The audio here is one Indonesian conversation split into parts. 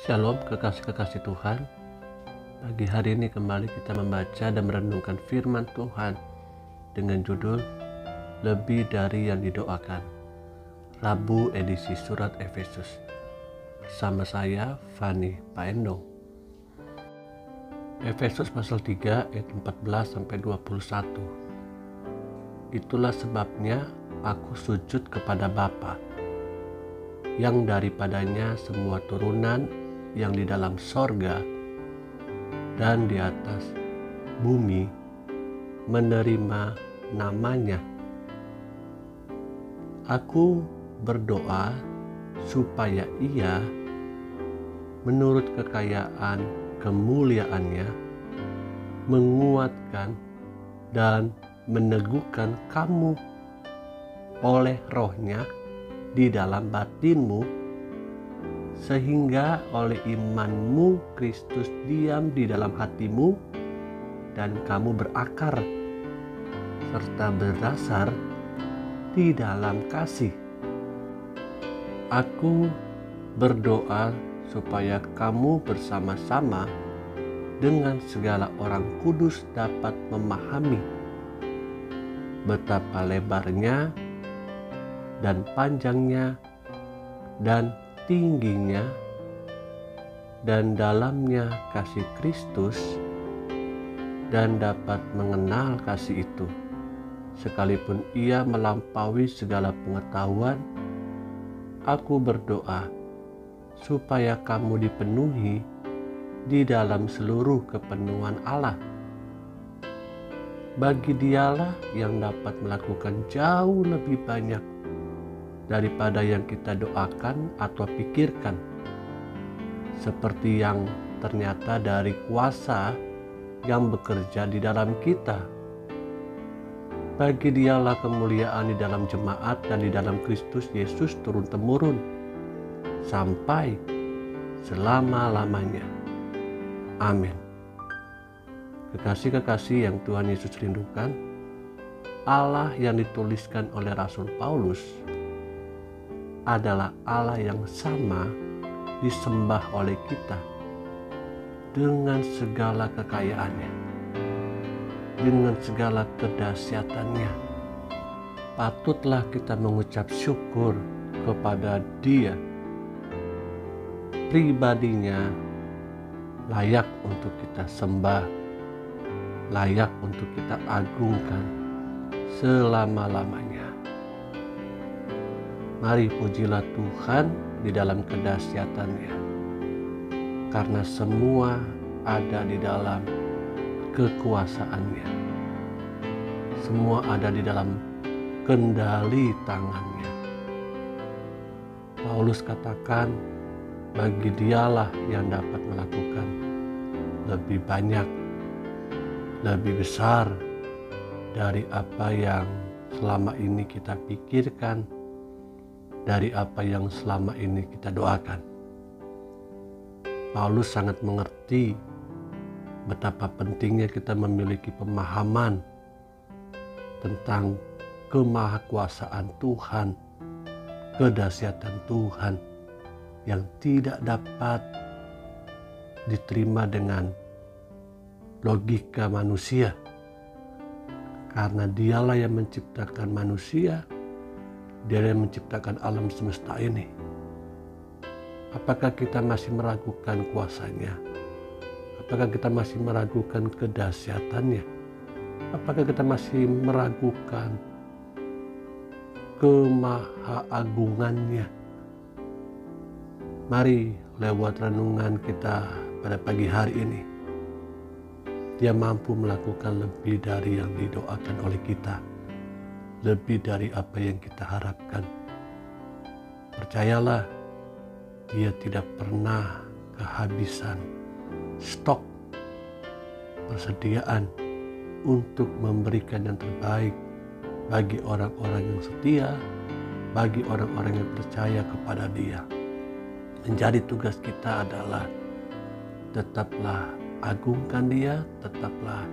Shalom kekasih-kekasih Tuhan. Pagi hari ini kembali kita membaca dan merenungkan firman Tuhan dengan judul Lebih dari yang didoakan, Rabu edisi Surat Efesus. Bersama saya Fani Paendong. Efesus pasal 3 ayat 14-21. Itulah sebabnya aku sujud kepada Bapa, yang daripadanya semua turunan yang di dalam sorga dan di atas bumi menerima namanya. Aku berdoa supaya Ia menurut kekayaan kemuliaannya menguatkan dan meneguhkan kamu oleh Roh-Nya di dalam batinmu, sehingga oleh imanmu Kristus diam di dalam hatimu dan kamu berakar serta berdasar di dalam kasih. Aku berdoa supaya kamu bersama-sama dengan segala orang kudus dapat memahami betapa lebarnya dan panjangnya dan tingginya dan dalamnya kasih Kristus, dan dapat mengenal kasih itu, sekalipun ia melampaui segala pengetahuan. Aku berdoa supaya kamu dipenuhi di dalam seluruh kepenuhan Allah. Bagi Dialah yang dapat melakukan jauh lebih banyak daripada yang kita doakan atau pikirkan, seperti yang ternyata dari kuasa yang bekerja di dalam kita. Bagi Dialah kemuliaan di dalam jemaat dan di dalam Kristus Yesus turun-temurun sampai selama-lamanya. Amin. Kekasih-kekasih yang Tuhan Yesus rindukan, Allah yang dituliskan oleh Rasul Paulus adalah Allah yang sama disembah oleh kita dengan segala kekayaannya, dengan segala kedahsyatannya. Patutlah kita mengucap syukur kepada Dia. Pribadinya layak untuk kita sembah, layak untuk kita agungkan selama-lamanya. Mari pujilah Tuhan di dalam kedahsyatannya, karena semua ada di dalam kekuasaannya. Semua ada di dalam kendali tangannya. Paulus katakan, bagi Dialah yang dapat melakukan lebih banyak, lebih besar dari apa yang selama ini kita pikirkan, dari apa yang selama ini kita doakan. Paulus sangat mengerti betapa pentingnya kita memiliki pemahaman tentang kemahakuasaan Tuhan, kedahsyatan Tuhan yang tidak dapat diterima dengan logika manusia, karena Dialah yang menciptakan manusia. Dia yang menciptakan alam semesta ini. Apakah kita masih meragukan kuasanya? Apakah kita masih meragukan kedahsyatannya? Apakah kita masih meragukan kemahaagungannya? Mari lewat renungan kita pada pagi hari ini, Dia mampu melakukan lebih dari yang didoakan oleh kita, lebih dari apa yang kita harapkan. Percayalah, Dia tidak pernah kehabisan stok persediaan untuk memberikan yang terbaik bagi orang-orang yang setia, bagi orang-orang yang percaya kepada Dia. Menjadi tugas kita adalah tetaplah agungkan Dia, tetaplah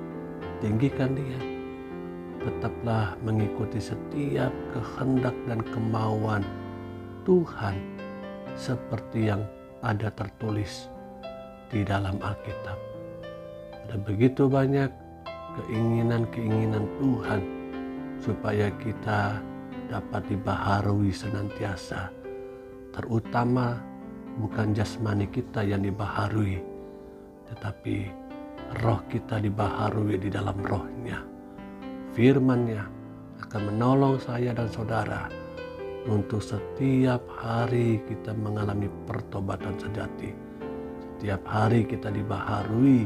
tinggikan Dia, tetaplah mengikuti setiap kehendak dan kemauan Tuhan seperti yang ada tertulis di dalam Alkitab. Ada begitu banyak keinginan-keinginan Tuhan supaya kita dapat dibaharui senantiasa, terutama bukan jasmani kita yang dibaharui, tetapi roh kita dibaharui di dalam rohnya. Firman-Nya akan menolong saya dan saudara untuk setiap hari kita mengalami pertobatan sejati. Setiap hari kita dibaharui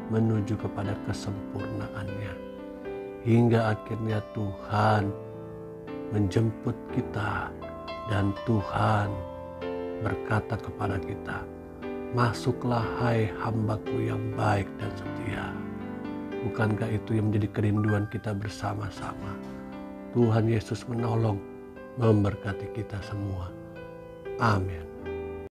menuju kepada kesempurnaannya. Hingga akhirnya Tuhan menjemput kita dan Tuhan berkata kepada kita, "Masuklah hai hambaku yang baik dan setia." Bukankah itu yang menjadi kerinduan kita bersama-sama? Tuhan Yesus menolong, memberkati kita semua. Amin.